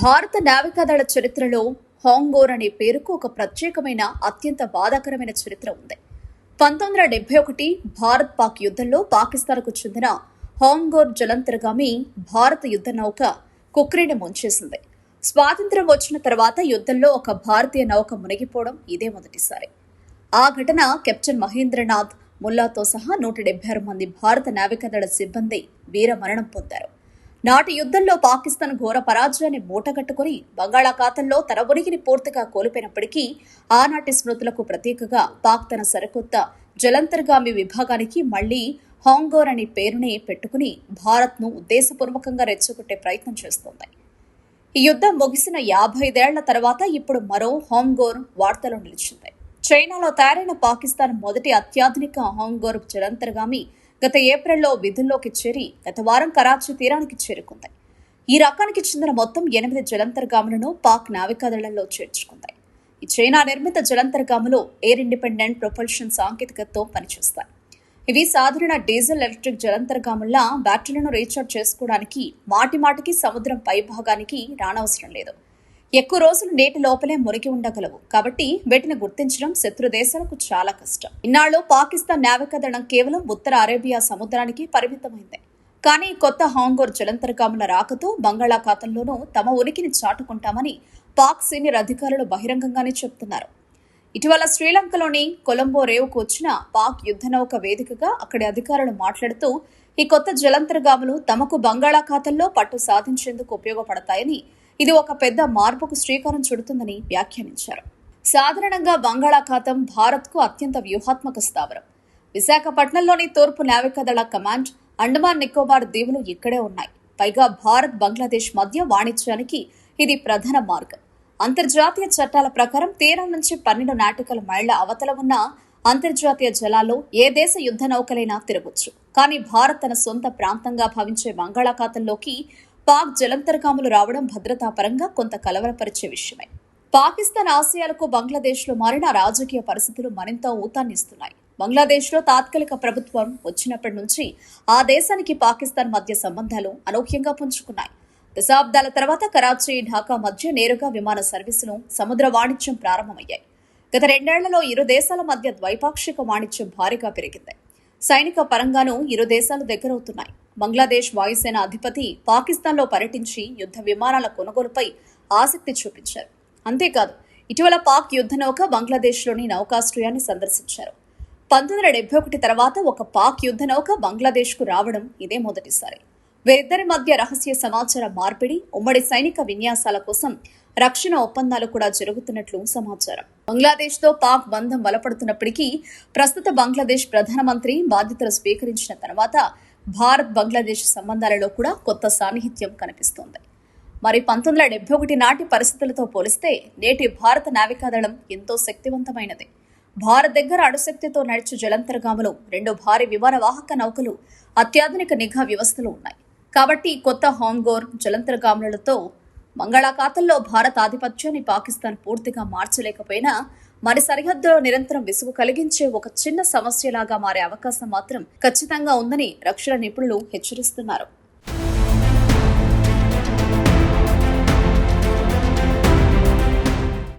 భారత నావికాదళ చరిత్రలో హాంగోర్ అనే పేరుకు ఒక ప్రత్యేకమైన అత్యంత బాధాకరమైన చరిత్ర ఉంది. 1971 భారత్ పాక్ యుద్ధంలో పాకిస్తాన్కు చెందిన హాంగోర్ జలంతర్గామి భారత యుద్ధ నౌక కుక్రేని ముంచేసింది. స్వాతంత్ర్యం వచ్చిన తర్వాత యుద్ధంలో ఒక భారతీయ నౌక మునిగిపోవడం ఇదే మొదటిసారి. ఆ ఘటన కెప్టెన్ మహేంద్రనాథ్ ముల్లాతో సహా 176 మంది భారత నావికాదళ సిబ్బంది వీరమరణం పొందారు. నాటి యుద్ధంలో పాకిస్తాన్ ఘోర పరాజయాన్ని మూటగట్టుకుని బంగాళాఖాతంలో తన ఉనికిని పూర్తిగా కోల్పోయినప్పటికీ ఆనాటి స్మృతులకు ప్రతీకగా పాక్ తన సరికొత్త జలంతర్గామి విభాగానికి మళ్లీ హాంగోర్ అనే పేరుని పెట్టుకుని భారత్ను ఉద్దేశపూర్వకంగా రెచ్చగొట్టే ప్రయత్నం చేస్తోంది. ఈ యుద్ధం ముగిసిన 55 ఏళ్ల తర్వాత ఇప్పుడు మరో హాంగోర్ వార్తలో నిలిచింది. చైనాలో తయారైన పాకిస్తాన్ మొదటి అత్యాధునిక హాంగోర్ జలంతర్గామి గత ఏప్రిల్లో విధుల్లోకి చేరి గత వారం కరాచీ తీరానికి చేరుకుంది. ఈ రకానికి చెందిన మొత్తం 8 జలంతర్గాములను పాక్ నావికాదళంలో చేర్చుకుంది. ఈ చైనా నిర్మిత జలంతర్గాములు ఎయిర్ ఇండిపెండెంట్ ప్రొపల్షన్ సాంకేతికతతో పనిచేస్తాయి. ఇవి సాధారణ డీజిల్ ఎలక్ట్రిక్ జలంతర్గాముల్లా బ్యాటరీలను రీఛార్జ్ చేసుకోవడానికి మాటిమాటికి సముద్రం పైభాగానికి రానవసరం లేదు. ఎక్కువ రోజులు నీటి లోపలే మునిగి ఉండగలవు. కాబట్టి వీటిని గుర్తించడం శత్రు దేశాలకు చాలా కష్టం. ఇన్నాళ్లు పాకిస్తాన్ నావికాదళం కేవలం ఉత్తర అరేబియా సముద్రానికి పరిమితమైంది. కానీ కొత్త హాంగోర్ జలంతర్గాముల రాకతో బంగాళాఖాతంలోనూ తమ ఉనికిని చాటుకుంటామని పాక్ సీనియర్ అధికారులు బహిరంగంగానే చెబుతున్నారు. ఇటీవల శ్రీలంకలోని కొలంబో రేవుకు వచ్చిన పాక్ యుద్ధ నౌక వేదికగా అక్కడి అధికారులు మాట్లాడుతూ ఈ కొత్త జలంతర్గాములు తమకు బంగాళాఖాతంలో పట్టు సాధించేందుకు ఉపయోగపడతాయని, ఇది ఒక పెద్ద మార్పుకు శ్రీకారం చుడుతుందని వ్యాఖ్యానించారు. సాధారణంగా బంగాళాఖాతం భారత్కు అత్యంత వ్యూహాత్మక స్థావరం. విశాఖపట్నంలోని తూర్పు నావికాదళ కమాండ్, అండమాన్ నికోబార్ దీవులు ఇక్కడే ఉన్నాయి. పైగా భారత్ బంగ్లాదేశ్ మధ్య వాణిజ్యానికి ఇది ప్రధాన మార్గం. అంతర్జాతీయ చట్టాల ప్రకారం తీరం నుంచి 12 నాటికల మైళ్ల అవతల ఉన్న అంతర్జాతీయ జలాల్లో ఏ దేశ యుద్ధ నౌకలైనా తిరగొచ్చు. కానీ భారత్ తన సొంత ప్రాంతంగా భావించే బంగాళాఖాతంలోకి పాక్ జలంతర్గాములు రావడం భద్రతాపరంగా కొంత కలవరపరిచే విషయమే. పాకిస్తాన్ ఆసియాలకు బంగ్లాదేశ్లో మారిన రాజకీయ పరిస్థితులు మరింత ఊతాన్నిస్తున్నాయి. బంగ్లాదేశ్లో తాత్కాలిక ప్రభుత్వం వచ్చినప్పటి నుంచి ఆ దేశానికి పాకిస్తాన్ మధ్య సంబంధాలు అనూహ్యంగా పుంజుకున్నాయి. దశాబ్దాల తర్వాత కరాచీ, ఢాకా మధ్య నేరుగా విమాన సర్వీసులు, సముద్ర వాణిజ్యం ప్రారంభమయ్యాయి. గత 2 ఏళ్లలో ఇరు దేశాల మధ్య ద్వైపాక్షిక వాణిజ్యం భారీగా పెరిగింది. సైనిక పరంగానూ ఇరు దేశాలు దగ్గరవుతున్నాయి. బంగ్లాదేశ్ వాయుసేన అధిపతి పాకిస్తాన్లో పర్యటించి యుద్ధ విమానాల కొనుగోలుపై ఆసక్తి చూపించారు. అంతేకాదు, ఇటీవల పాక్ యుద్ధ నౌక బంగ్లాదేశ్లోని నౌకాశ్రయాన్ని సందర్శించారు. 1971 తర్వాత ఒక పాక్ యుద్ధ నౌక బంగ్లాదేశ్కు రావడం ఇదే మొదటిసారి. వీరిద్దరి మధ్య రహస్య సమాచార మార్పిడి, ఉమ్మడి సైనిక విన్యాసాల కోసం రక్షణ ఒప్పందాలు కూడా జరుగుతున్నట్లు సమాచారం. బంగ్లాదేశ్తో పాక్ బంధం బలపడుతున్నప్పటికీ ప్రస్తుత బంగ్లాదేశ్ ప్రధానమంత్రి బాధ్యతలు స్వీకరించిన తర్వాత భారత్ బంగ్లాదేశ్ సంబంధాలలో కూడా కొత్త సాన్నిహిత్యం కనిపిస్తోంది. మరి 1971 నాటి పరిస్థితులతో పోలిస్తే నేటి భారత నావికాదళం ఎంతో శక్తివంతమైనది. భారత్ దగ్గర అణుశక్తితో నడిచే జలంతర్గాములు, 2 భారీ విమాన వాహక నౌకలు, అత్యాధునిక నిఘా వ్యవస్థలు ఉన్నాయి. కాబట్టి కొత్త హాంగోర్ జలంతర్గాములతో బంగాళాఖాతంలో భారత ఆధిపత్యాన్ని పాకిస్తాన్ పూర్తిగా మార్చలేకపోయినా మరి సరిహద్దులో నిరంతరం విసుగు కలిగించే ఒక చిన్న సమస్యలాగా మారే అవకాశం మాత్రం ఖచ్చితంగా ఉందని రక్షణ నిపుణులు హెచ్చరిస్తున్నారు.